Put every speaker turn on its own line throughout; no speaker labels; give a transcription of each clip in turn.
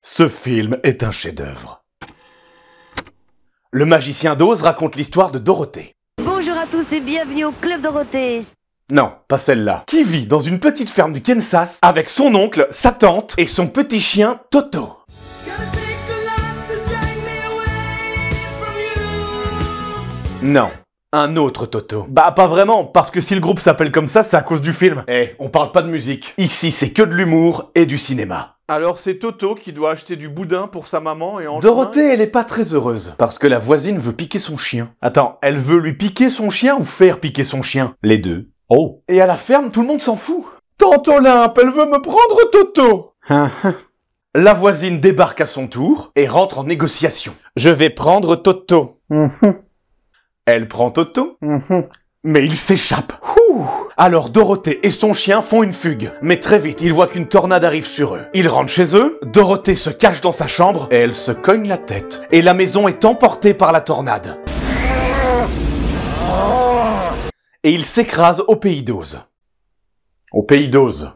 Ce film est un chef-d'œuvre. Le magicien d'Oz raconte l'histoire de Dorothée.
Bonjour à tous et bienvenue au Club Dorothée.
Non, pas celle-là. Qui vit dans une petite ferme du Kansas avec son oncle, sa tante et son petit chien Toto. Non, un autre Toto. Bah pas vraiment, parce que si le groupe s'appelle comme ça, c'est à cause du film. On parle pas de musique. Ici, c'est que de l'humour et du cinéma. Alors c'est Toto qui doit acheter du boudin pour sa maman et en Dorothée, elle est pas très heureuse, parce que la voisine veut piquer son chien. Attends, elle veut lui piquer son chien ou faire piquer son chien? Les deux. Oh. Et à la ferme, tout le monde s'en fout. Tante Olympe, elle veut me prendre Toto. La voisine débarque à son tour et rentre en négociation. Je vais prendre Toto. Elle prend Toto, mais il s'échappe. Alors Dorothée et son chien font une fugue. Mais très vite, ils voient qu'une tornade arrive sur eux. Ils rentrent chez eux, Dorothée se cache dans sa chambre et elle se cogne la tête. Et la maison est emportée par la tornade. Et ils s'écrasent au pays d'Oz. Au pays d'Oz.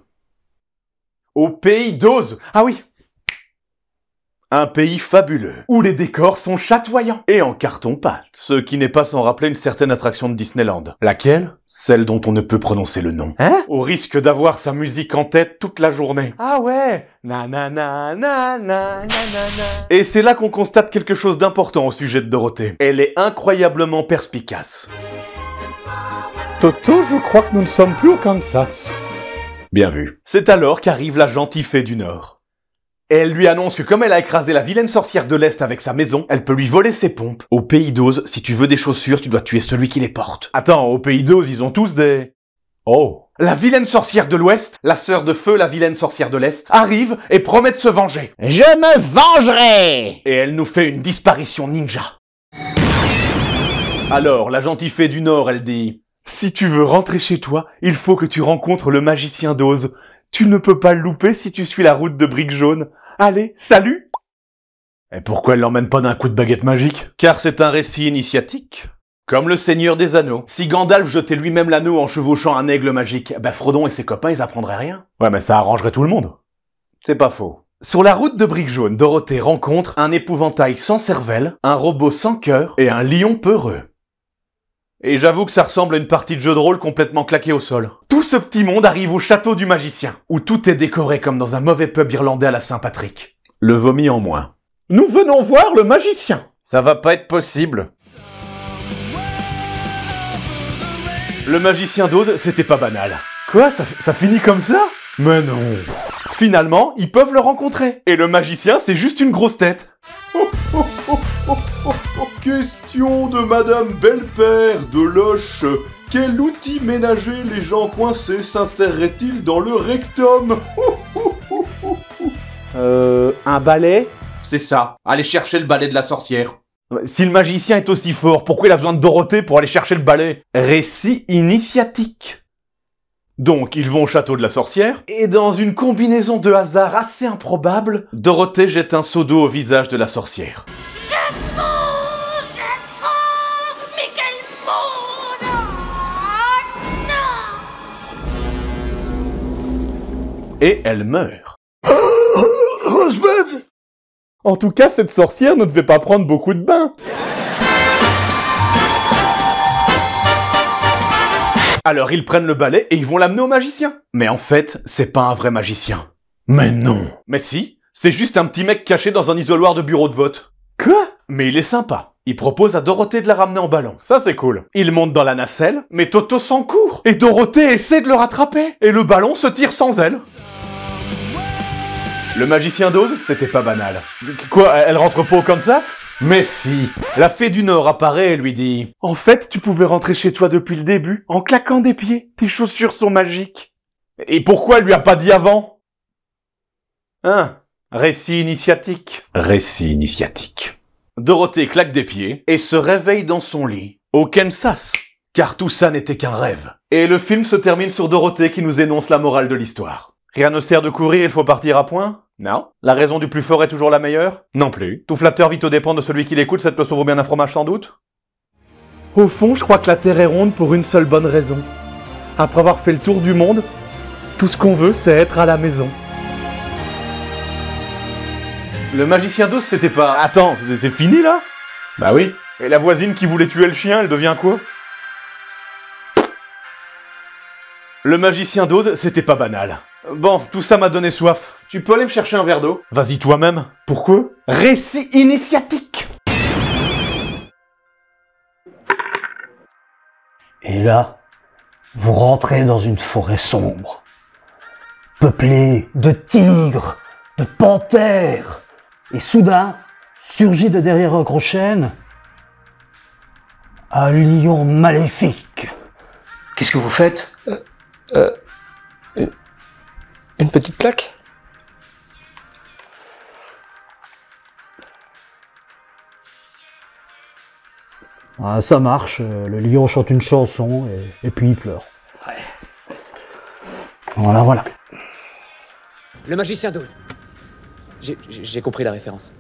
Au pays d'Oz. Ah oui. Un pays fabuleux, où les décors sont chatoyants et en carton-pâte, ce qui n'est pas sans rappeler une certaine attraction de Disneyland. Laquelle? Celle dont on ne peut prononcer le nom. Hein? Au risque d'avoir sa musique en tête toute la journée. Ah ouais. Et c'est là qu'on constate quelque chose d'important au sujet de Dorothée. Elle est incroyablement perspicace.
Toto, je crois que nous ne sommes plus au Kansas.
Bien vu. C'est alors qu'arrive la gentille fée du Nord. Et elle lui annonce que comme elle a écrasé la vilaine sorcière de l'Est avec sa maison, elle peut lui voler ses pompes. Au pays d'Oz, si tu veux des chaussures, tu dois tuer celui qui les porte. Attends, au pays d'Oz, ils ont tous des... Oh. La vilaine sorcière de l'Ouest, la sœur de feu, la vilaine sorcière de l'Est, arrive et promet de se venger.
Je me vengerai!
Et elle nous fait une disparition ninja. Alors, la gentille fée du Nord, elle dit...
Si tu veux rentrer chez toi, il faut que tu rencontres le magicien d'Oz. Tu ne peux pas le louper si tu suis la route de Brique Jaune. Allez, salut!
Et pourquoi elle l'emmène pas d'un coup de baguette magique? Car c'est un récit initiatique. Comme le Seigneur des Anneaux. Si Gandalf jetait lui-même l'anneau en chevauchant un aigle magique, ben Frodon et ses copains, ils apprendraient rien. Ouais, mais ça arrangerait tout le monde. C'est pas faux. Sur la route de Brique Jaune, Dorothée rencontre un épouvantail sans cervelle, un robot sans cœur et un lion peureux. Et j'avoue que ça ressemble à une partie de jeu de rôle complètement claquée au sol. Tout ce petit monde arrive au château du magicien, où tout est décoré comme dans un mauvais pub irlandais à la Saint-Patrick. Le vomi en moins.
Nous venons voir le magicien.
Ça va pas être possible. Le magicien d'Oz, c'était pas banal. Quoi, ça finit comme ça? Mais non. Finalement, ils peuvent le rencontrer. Et le magicien, c'est juste une grosse tête. Question de Madame Belle-Père de Loche. Quel outil ménager les gens coincés s'insérerait-il dans le rectum?
Un balai?
C'est ça. Allez chercher le balai de la sorcière. Si le magicien est aussi fort, pourquoi il a besoin de Dorothée pour aller chercher le balai? Récit initiatique. Donc, ils vont au château de la sorcière, et dans une combinaison de hasard assez improbable, Dorothée jette un seau d'eau au visage de la sorcière.
Je fonds, mais quel monde! Oh, non!
Et elle meurt.
Rosebud! En tout cas, cette sorcière ne devait pas prendre beaucoup de bains.
Alors ils prennent le balai et ils vont l'amener au magicien. Mais en fait, c'est pas un vrai magicien. Mais non. Mais si, c'est juste un petit mec caché dans un isoloir de bureau de vote. Quoi? Mais il est sympa. Il propose à Dorothée de la ramener en ballon. Ça c'est cool. Il monte dans la nacelle, mais Toto s'en court. Et Dorothée essaie de le rattraper. Et le ballon se tire sans elle. Le magicien d'Oz, c'était pas banal. Quoi, elle rentre pas au Kansas? Mais si. La fée du Nord apparaît et lui dit...
En fait, tu pouvais rentrer chez toi depuis le début, en claquant des pieds. Tes chaussures sont magiques.
Et pourquoi elle lui a pas dit avant? Récit initiatique. Récit initiatique. Dorothée claque des pieds et se réveille dans son lit, au Kansas. Car tout ça n'était qu'un rêve. Et le film se termine sur Dorothée qui nous énonce la morale de l'histoire. Rien ne sert de courir, il faut partir à point? Non. La raison du plus fort est toujours la meilleure? Non plus. Tout flatteur vit aux dépens de celui qui l'écoute, cette leçon vaut bien un fromage sans doute?
Au fond, je crois que la Terre est ronde pour une seule bonne raison. Après avoir fait le tour du monde, tout ce qu'on veut, c'est être à la maison.
Le magicien d'Oz, c'était pas... Attends, c'est fini là? Bah oui. Et la voisine qui voulait tuer le chien, elle devient quoi? Le magicien d'Oz, c'était pas banal. Bon, tout ça m'a donné soif. Tu peux aller me chercher un verre d'eau? Vas-y toi-même. Pourquoi? Récit initiatique!
Et là, vous rentrez dans une forêt sombre, peuplée de tigres, de panthères, et soudain, surgit de derrière un gros chêne, un lion maléfique. Qu'est-ce que vous faites?
Une petite claque?
Ah, ça marche, le lion chante une chanson et puis il pleure. Ouais. Voilà.
Le magicien d'Oz. J'ai compris la référence.